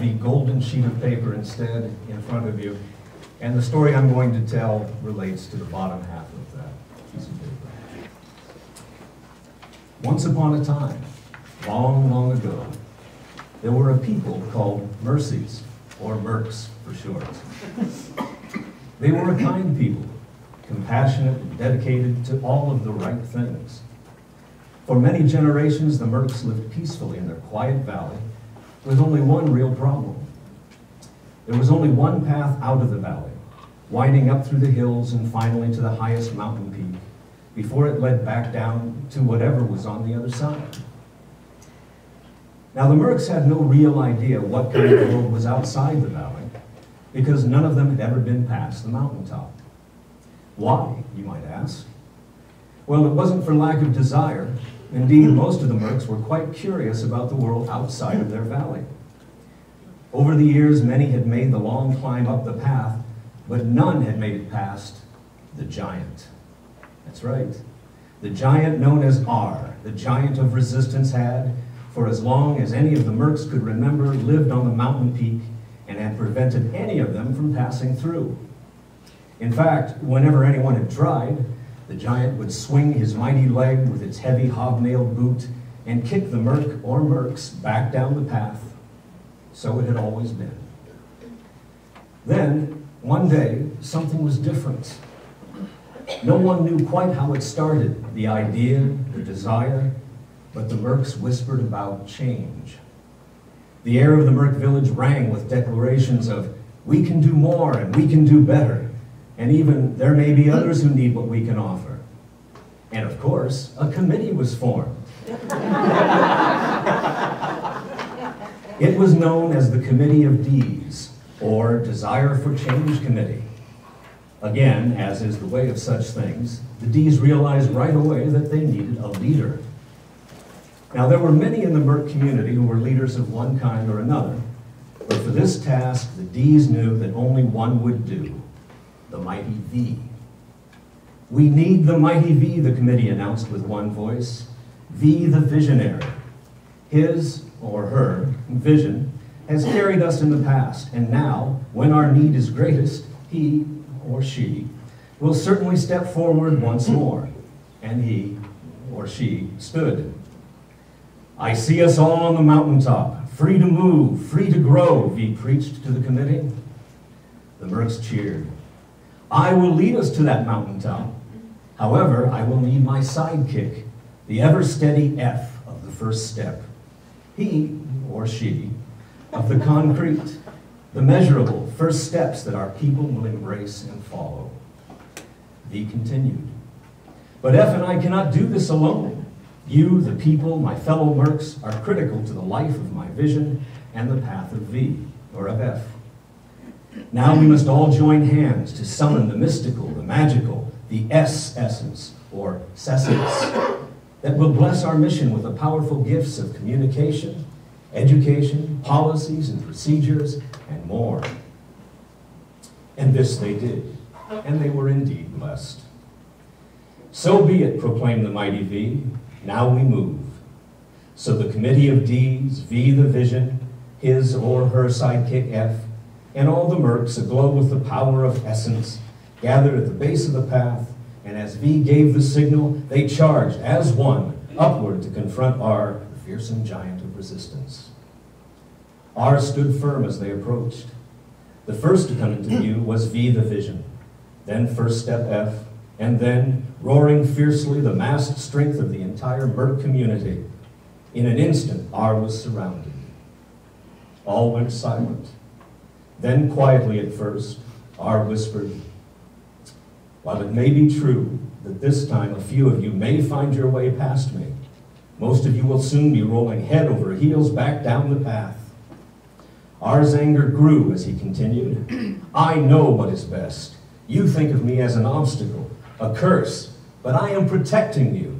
the golden sheet of paper instead in front of you. And the story I'm going to tell relates to the bottom half of that piece of paper. Once upon a time, long, long ago, there were a people called Mercies, or Mercs for short. They were a kind people, compassionate and dedicated to all of the right things. For many generations, the Mercs lived peacefully in their quiet valley with only one real problem. There was only one path out of the valley, winding up through the hills and finally to the highest mountain peak, before it led back down to whatever was on the other side. Now, the Mercs had no real idea what kind of world was outside the valley, because none of them had ever been past the mountaintop. Why, you might ask? Well, it wasn't for lack of desire. Indeed, most of the Mercs were quite curious about the world outside of their valley. Over the years, many had made the long climb up the path, but none had made it past the giant. That's right. The giant known as R, the giant of resistance, had, for as long as any of the Mercs could remember, lived on the mountain peak and had prevented any of them from passing through. In fact, whenever anyone had tried, the giant would swing his mighty leg with its heavy hobnailed boot and kick the Merc or Mercs back down the path. So it had always been. Then, one day, something was different. No one knew quite how it started, the idea, the desire, but the Mercs whispered about change. The air of the Merc village rang with declarations of, "We can do more and we can do better," and even, "There may be others who need what we can offer." And of course, a committee was formed. It was known as the Committee of D's, or Desire for Change Committee. Again, as is the way of such things, the D's realized right away that they needed a leader. Now, there were many in the Merc community who were leaders of one kind or another, but for this task, the D's knew that only one would do, the mighty V. "We need the mighty V," the committee announced with one voice. V the visionary. His, or her, vision has carried us in the past, and now, when our need is greatest, he, or she, will certainly step forward once more. And he, or she, stood. "I see us all on the mountaintop, free to move, free to grow," V preached to the committee. The Mercs cheered. "I will lead us to that mountaintop. However, I will need my sidekick, the ever-steady F of the first step. He, or she, of the concrete, the measurable first steps that our people will embrace and follow." V continued. "But F and I cannot do this alone. You, the people, my fellow Mercs, are critical to the life of my vision and the path of V, or of F. Now we must all join hands to summon the mystical, the magical, the S essence, or sessence, that will bless our mission with the powerful gifts of communication, education, policies and procedures, and more." And this they did, and they were indeed blessed. "So be it," proclaimed the mighty V. "Now we move." So the committee of D's, V the vision, his or her sidekick F, and all the Mercs, aglow with the power of essence, gathered at the base of the path, and as V gave the signal, they charged as one upward to confront R, the fearsome giant of resistance. R stood firm as they approached. The first to come into view was V the vision, then first step F, and then, roaring fiercely, the massed strength of the entire Merc community. In an instant, R was surrounded. All went silent. Then, quietly at first, R whispered, "While it may be true that this time a few of you may find your way past me, most of you will soon be rolling head over heels back down the path." R's anger grew as he continued. "I know what is best. You think of me as an obstacle, a curse, but I am protecting you.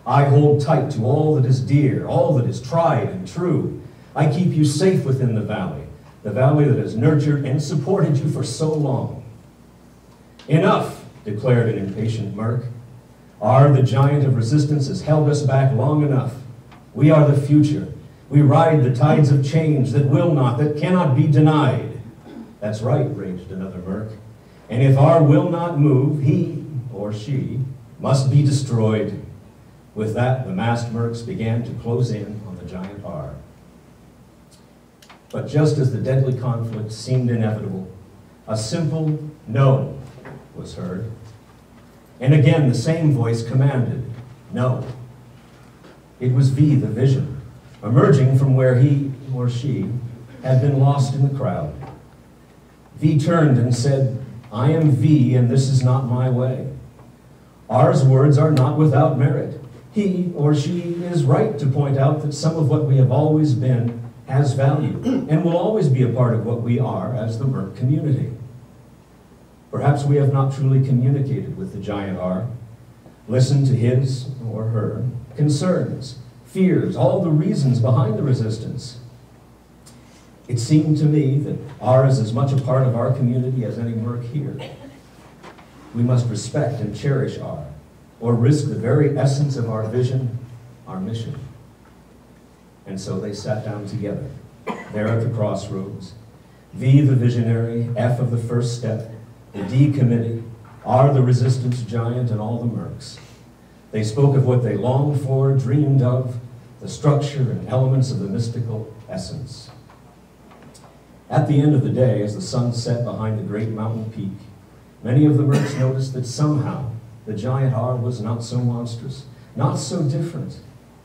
I hold tight to all that is dear, all that is tried and true. I keep you safe within the valley that has nurtured and supported you for so long." "Enough," declared an impatient Merc. "R, the giant of resistance, has held us back long enough. We are the future. We ride the tides of change that will not, that cannot be denied. That's right, raged another merc. And if R will not move, he or she must be destroyed. With that, the masked mercs began to close in on the giant R. But just as the deadly conflict seemed inevitable, a simple no was heard. And again, the same voice commanded, no. It was V, the vision, emerging from where he or she had been lost in the crowd. V turned and said, I am V, and this is not my way. R's words are not without merit. He or she is right to point out that some of what we have always been has value and will always be a part of what we are as the Merc community. Perhaps we have not truly communicated with the giant R, listened to his or her concerns, fears, all the reasons behind the resistance. It seemed to me that R is as much a part of our community as any Merc here. We must respect and cherish R, or risk the very essence of our vision, our mission. And so they sat down together, there at the crossroads. V, the visionary, F of the first step, the D committee, R, the resistance giant, and all the Mercs. They spoke of what they longed for, dreamed of, the structure and elements of the mystical essence. At the end of the day, as the sun set behind the great mountain peak, many of the Mercs noticed that somehow the giant R was not so monstrous, not so different,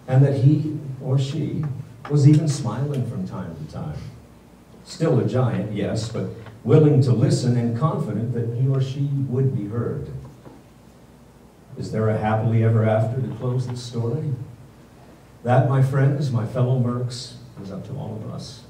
and that he or she was even smiling from time to time. Still a giant, yes, but willing to listen and confident that he or she would be heard. Is there a happily ever after to close this story? That, my friends, my fellow Mercs, is up to all of us.